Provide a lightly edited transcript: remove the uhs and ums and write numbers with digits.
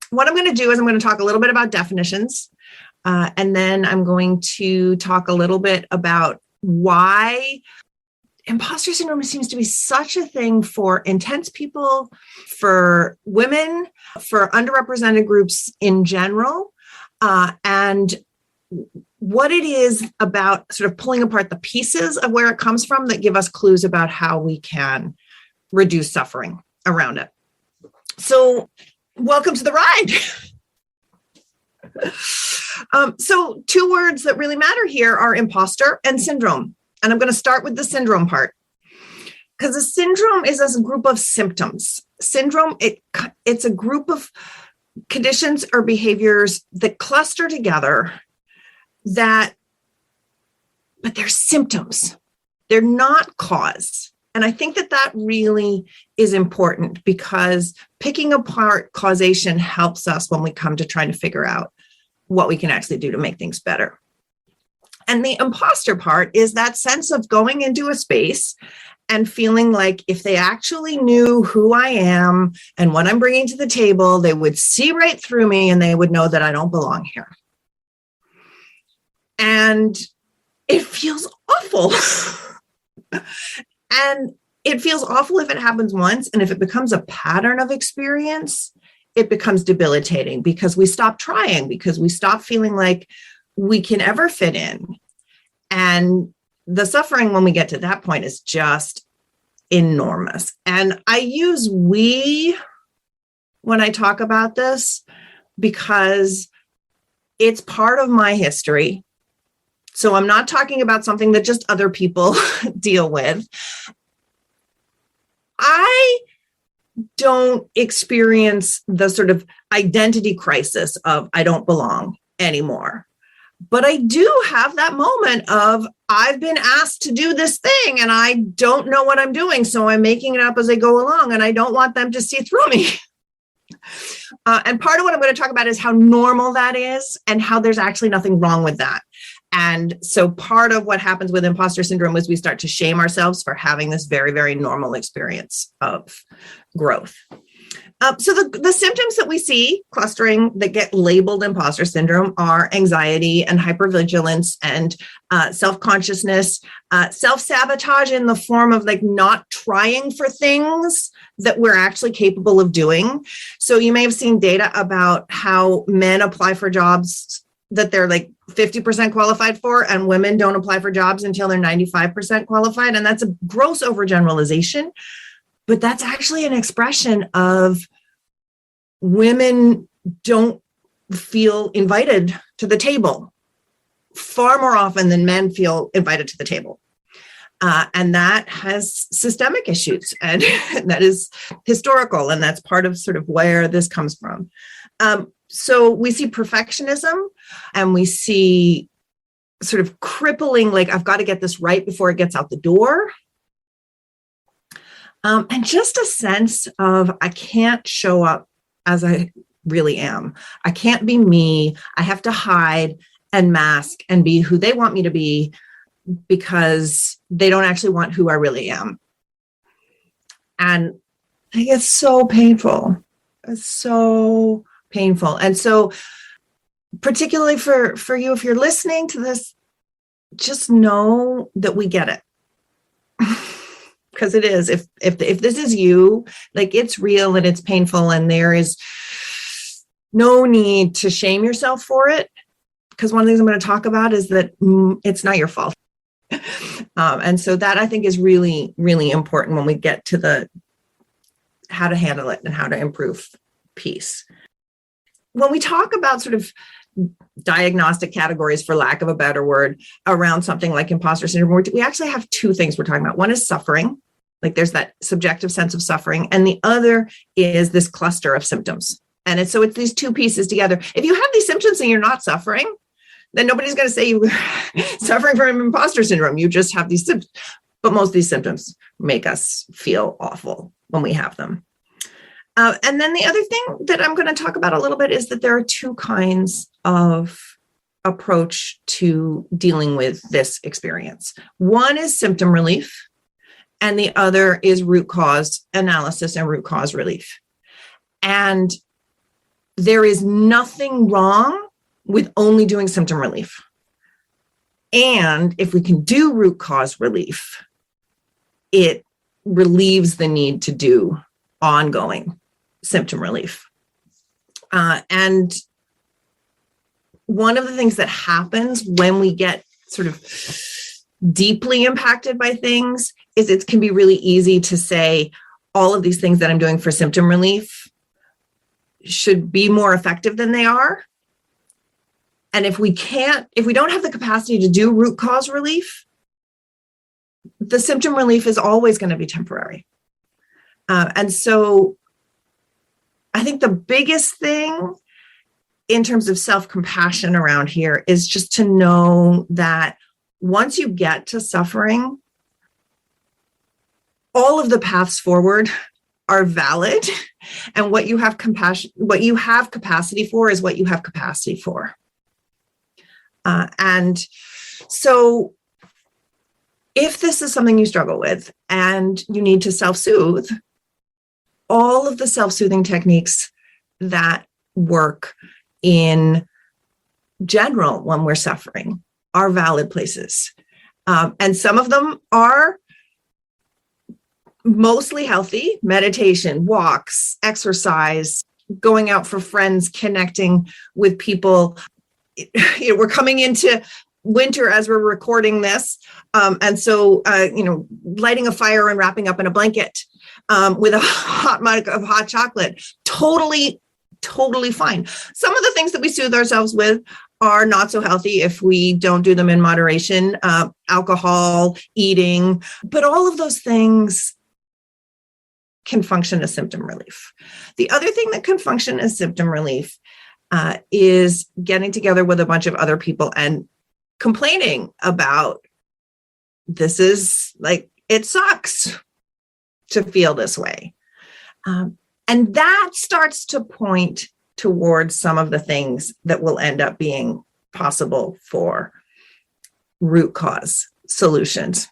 what I'm going to do is I'm going to talk a little bit about definitions. And then I'm going to talk a little bit about why imposter syndrome seems to be such a thing for intense people, for women, for underrepresented groups in general, and what it is about sort of pulling apart the pieces of where it comes from that give us clues about how we can reduce suffering around it. So welcome to the ride. So two words that really matter here are imposter and syndrome. And I'm going to start with the syndrome part, because a syndrome is a group of symptoms. Syndrome, it's a group of conditions or behaviors that cluster together but they're symptoms. They're not cause. And I think that really is important, because picking apart causation helps us when we come to trying to figure out what we can actually do to make things better. And the imposter part is that sense of going into a space and feeling like if they actually knew who I am and what I'm bringing to the table, they would see right through me and they would know that I don't belong here. And it feels awful. And it feels awful if it happens once. And if it becomes a pattern of experience, it becomes debilitating, because we stop trying, because we stop feeling like we can ever fit in. And the suffering when we get to that point is just enormous. And I use we when I talk about this because it's part of my history. So I'm not talking about something that just other people deal with. I don't experience the sort of identity crisis of I don't belong anymore. But I do have that moment of I've been asked to do this thing and I don't know what I'm doing. So I'm making it up as I go along, and I don't want them to see through me. And part of what I'm going to talk about is how normal that is and how there's actually nothing wrong with that. And so part of what happens with imposter syndrome is we start to shame ourselves for having this very, very normal experience of growth. So the symptoms that we see clustering that get labeled imposter syndrome are anxiety and hypervigilance and self-consciousness, self-sabotage in the form of like not trying for things that we're actually capable of doing. So you may have seen data about how men apply for jobs that they're like 50% qualified for, and women don't apply for jobs until they're 95% qualified. And that's a gross overgeneralization. But that's actually an expression of women don't feel invited to the table far more often than men feel invited to the table. And that has systemic issues, and that is historical. And that's part of sort of where this comes from. So we see perfectionism, and we see sort of crippling, like I've got to get this right before it gets out the door. And just a sense of I can't show up as I really am. I can't be me. I have to hide and mask and be who they want me to be because they don't actually want who I really am. And I think it's so painful. It's so painful. And so particularly for you, if you're listening to this, just know that we get it. Because it is, if this is you, like it's real and it's painful, and there is no need to shame yourself for it. Because one of the things I'm going to talk about is that it's not your fault. And so that I think is really, really important when we get to the how to handle it and how to improve peace. When we talk about sort of diagnostic categories, for lack of a better word, around something like imposter syndrome, we actually have two things we're talking about. One is suffering, like there's that subjective sense of suffering, and the other is this cluster of symptoms. And it's these two pieces together. If you have these symptoms and you're not suffering, then nobody's going to say you're suffering from imposter syndrome. You just have these symptoms. But most of these symptoms make us feel awful when we have them. And then the other thing that I'm going to talk about a little bit is that there are two kinds of approach to dealing with this experience. One is symptom relief, and the other is root cause analysis and root cause relief. And there is nothing wrong with only doing symptom relief. And if we can do root cause relief, it relieves the need to do ongoing symptom relief. And one of the things that happens when we get sort of deeply impacted by things is it can be really easy to say all of these things that I'm doing for symptom relief should be more effective than they are. And if we don't have the capacity to do root cause relief, the symptom relief is always going to be temporary. And so I think the biggest thing in terms of self-compassion around here is just to know that once you get to suffering, all of the paths forward are valid, and what you have capacity for is what you have capacity for. And so if this is something you struggle with and you need to self-soothe, all of the self-soothing techniques that work in general when we're suffering are valid places. And some of them are mostly healthy: meditation, walks, exercise, going out for friends, connecting with people. We're coming into winter as we're recording this. And so, lighting a fire and wrapping up in a blanket with a hot mug of hot chocolate, totally fine. Some of the things that we soothe ourselves with are not so healthy if we don't do them in moderation, alcohol, eating, but all of those things can function as symptom relief. The other thing that can function as symptom relief is getting together with a bunch of other people and complaining about, this is like, it sucks to feel this way. And that starts to point towards some of the things that will end up being possible for root cause solutions.